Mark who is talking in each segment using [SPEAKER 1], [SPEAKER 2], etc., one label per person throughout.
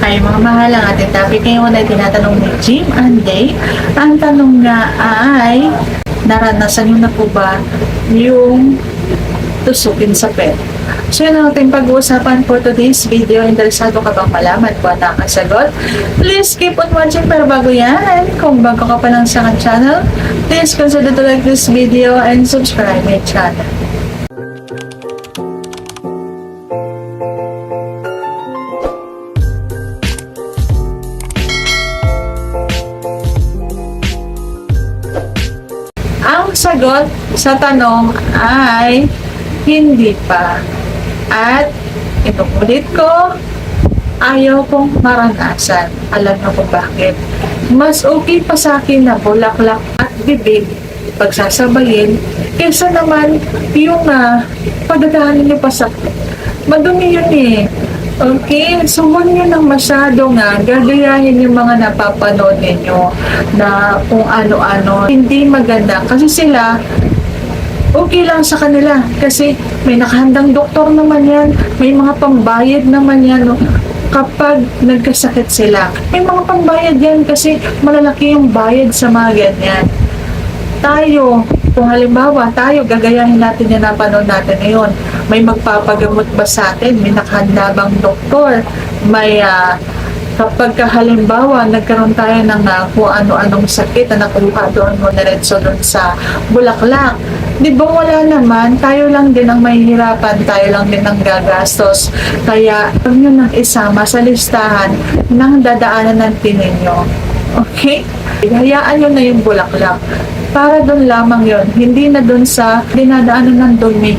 [SPEAKER 1] Ay mga mahal, ang ating topic ngayon ay tinatanong ni Jim and Day. Ang tanong nga ay, naranasan nyo na po ba yung tusukin sa pet? So yun ang ating pag-uusapan for today's video. Interesado ka bang malaman kung ano ang sagot? Please keep on watching. Pero bago yan, kung bago ka pa lang sa aking channel, please consider to like this video and subscribe my channel. Ang sagot sa tanong ay hindi pa. At inuulit ko, ayaw kong maranasan. Alam mo kung bakit. Mas okay pa sa akin na bulaklak at bibig pagsasabayin kaysa naman yung pagdadahanin niyo pa sa madumi yun eh. Okay, so huwag nyo nang masyado gagayahin yung mga napapanood ninyo na kung ano-ano. Hindi maganda kasi sila, okay lang sa kanila kasi may nakahandang doktor naman yan, may mga pambayad naman yan. No? Kapag nagkasakit sila, may mga pambayad yan kasi malalaki yung bayad sa mga ganyan. Tayo, kung halimbawa tayo, gagayahin natin yung napanood natin ngayon, may magpapagamot ba sa atin? May nakahanda bang doktor? May kapag halimbawa nagkaroon tayo ng kung ano-anong sakit na nakuha doon mo diretso doon sa bulaklak, di ba wala naman? Tayo lang din ang mahihirapan, tayo lang din ang gagastos. Kaya huwag nyo nang isama sa listahan ng dadaanan natin ninyo. Okay? Hayaan nyo na yung bulaklak. Para doon lamang yon, hindi na doon sa dinadaanan ng dumi.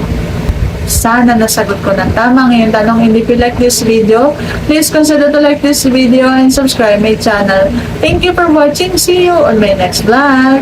[SPEAKER 1] Sana nasagot ko ng tama ngayon tanong. And if you like this video, please consider to like this video and subscribe my channel. Thank you for watching. See you on my next vlog.